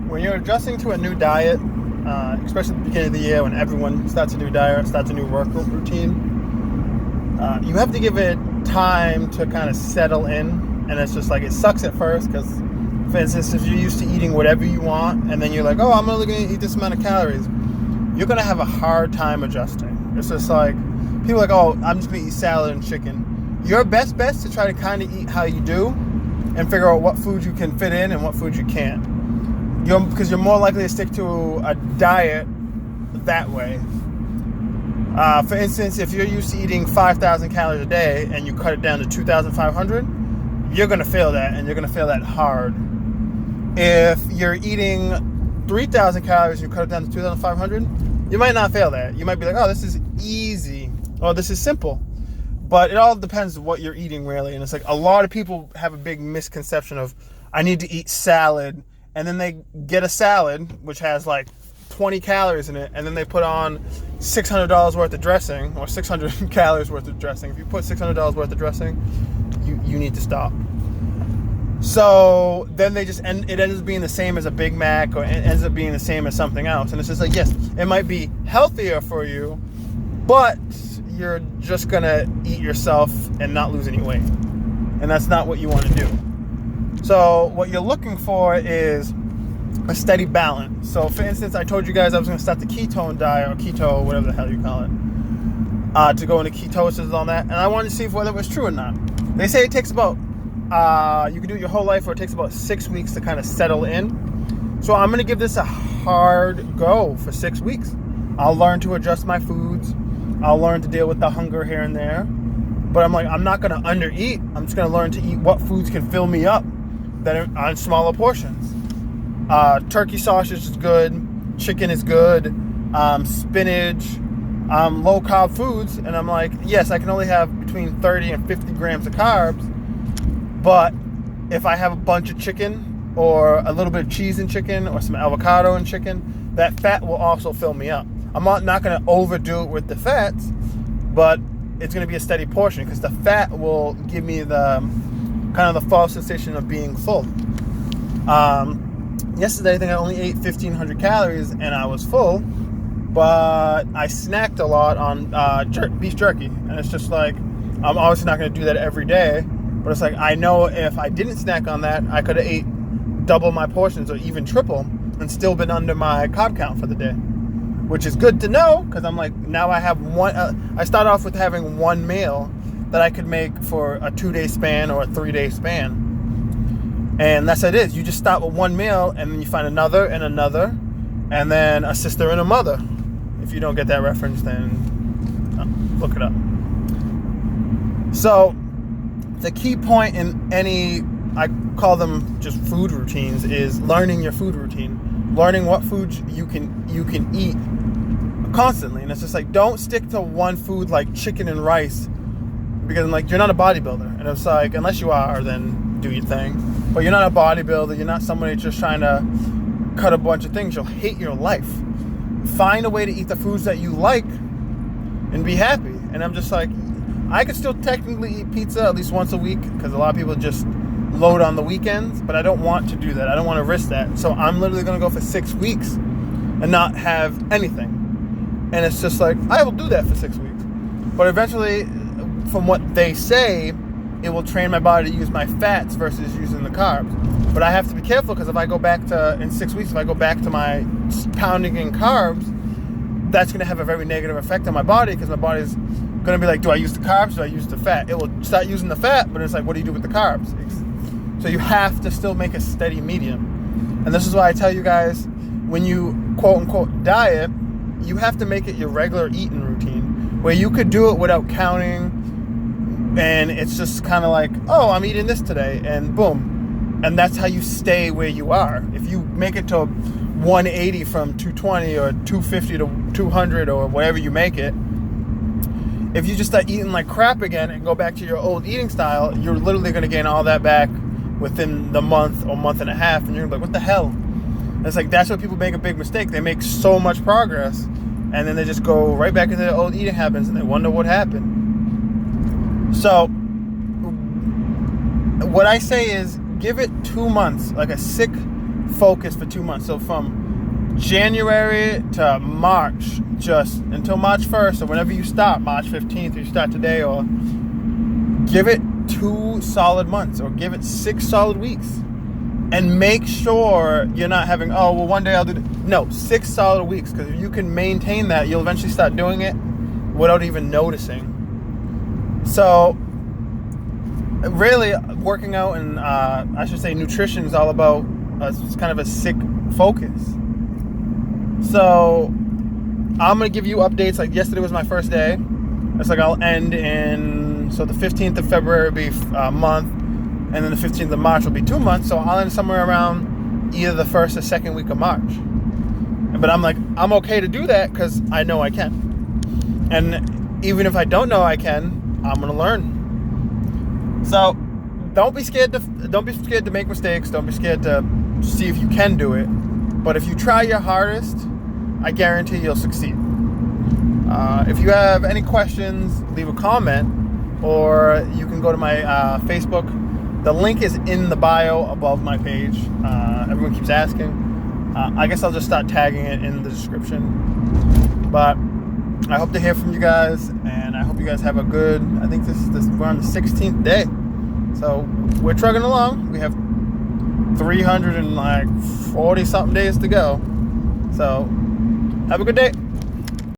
when you're adjusting to a new diet, especially at the beginning of the year when everyone starts a new diet, starts a new work routine, you have to give it time to kind of settle in. And it's just like, it sucks at first because, for instance, if you're used to eating whatever you want and then you're like, oh, I'm only going to eat this amount of calories, you're going to have a hard time adjusting. It's just like, people are like, oh, I'm just going to eat salad and chicken. Your best bet is to try to kind of eat how you do and figure out what food you can fit in and what food you can't. Because you're more likely to stick to a diet that way. For instance, if you're used to eating 5,000 calories a day and you cut it down to 2,500, you're going to fail that, and you're going to fail that hard. If you're eating 3,000 calories and you cut it down to 2,500, you might not fail that. You might be like, oh, this is easy, or this is simple. But it all depends on what you're eating, really. And it's like, a lot of people have a big misconception of, I need to eat salad, and then they get a salad, which has like 20 calories in it, and then they put on $600 worth of dressing, or 600 calories worth of dressing. If you put $600 worth of dressing, you need to stop. So then it ends up being the same as a Big Mac, or it ends up being the same as something else. And it's just like, yes, it might be healthier for you, but you're just gonna eat yourself and not lose any weight. And that's not what you want to do. So what you're looking for is a steady balance. So for instance, I told you guys I was gonna start the ketone diet, or keto, whatever the hell you call it, to go into ketosis and all that. And I wanted to see whether it was true or not. They say it takes about, you can do it your whole life, or it takes about 6 weeks to kind of settle in. So I'm gonna give this a hard go for 6 weeks. I'll learn to adjust my foods. I'll learn to deal with the hunger here and there. But I'm like, I'm not going to undereat. I'm just going to learn to eat what foods can fill me up that are on smaller portions. Turkey sausage is good. Chicken is good. Spinach. Low-carb foods. And I'm like, yes, I can only have between 30 and 50 grams of carbs. But if I have a bunch of chicken, or a little bit of cheese in chicken, or some avocado in chicken, that fat will also fill me up. I'm not going to overdo it with the fats, but it's going to be a steady portion, because the fat will give me the kind of the false sensation of being full. Yesterday, I think I only ate 1,500 calories and I was full, but I snacked a lot on beef jerky. And it's just like, I'm obviously not going to do that every day, but it's like, I know if I didn't snack on that, I could have ate double my portions or even triple and still been under my carb count for the day. Which is good to know, because I'm like, now I have one. I start off with having one meal that I could make for a 2-day span or a 3-day span. And that's what it is. You just start with one meal, and then you find another and another, and then a sister and a mother. If you don't get that reference, then look it up. So the key point in any, I call them just food routines, is learning your food routine. Learning what foods you can eat constantly. And it's just like, don't stick to one food like chicken and rice, because I'm like, you're not a bodybuilder. And it's like, unless you are, then do your thing. But you're not a bodybuilder. You're not somebody just trying to cut a bunch of things. You'll hate your life. Find a way to eat the foods that you like and be happy. And I'm just like, I could still technically eat pizza at least once a week, because a lot of people just load on the weekends, but I don't want to do that. I don't want to risk that. So I'm literally going to go for 6 weeks and not have anything. And it's just like, I will do that for 6 weeks. But eventually, from what they say, it will train my body to use my fats versus using the carbs. But I have to be careful, because if I go back to, in 6 weeks, if I go back to my pounding in carbs, that's going to have a very negative effect on my body, because my body's going to be like, do I use the carbs? Do I use the fat? It will start using the fat, but it's like, what do you do with the carbs? So you have to still make a steady medium. And this is why I tell you guys, when you quote-unquote diet, you have to make it your regular eating routine, where you could do it without counting, and it's just kind of like, oh, I'm eating this today, and boom. And that's how you stay where you are. If you make it to 180 from 220 or 250 to 200 or whatever you make it, if you just start eating like crap again and go back to your old eating style, you're literally going to gain all that back within the month or month and a half, and you're like, what the hell? And it's like, that's where people make a big mistake. They make so much progress, and then they just go right back into their old eating habits, and they wonder what happened. So what I say is, give it 2 months, like a sick focus for 2 months. So from January to March, just until March 1st, or whenever you start, March 15th, or you start today, or give it 2 solid months, or give it 6 solid weeks. And make sure you're not having, oh, well, one day I'll do it. No, 6 solid weeks, because if you can maintain that, you'll eventually start doing it without even noticing. So really, working out and I should say nutrition is all about it's kind of a sick focus. So I'm going to give you updates. Like yesterday was my first day. It's like I'll end in, so the 15th of February will be a month, and then the 15th of March will be 2 months. So I'll end somewhere around either the first or second week of March. But I'm like, I'm okay to do that because I know I can. And even if I don't know I can, I'm gonna learn. So don't be scared to make mistakes. Don't be scared to see if you can do it. But if you try your hardest, I guarantee you'll succeed. If you have any questions, leave a comment, or you can go to my Facebook. The link is in the bio above my page. Everyone keeps asking. I guess I'll just start tagging it in the description. But I hope to hear from you guys, and I hope you guys have a good, I think we're on the 16th day. So we're trucking along. We have 340 something days to go. So have a good day.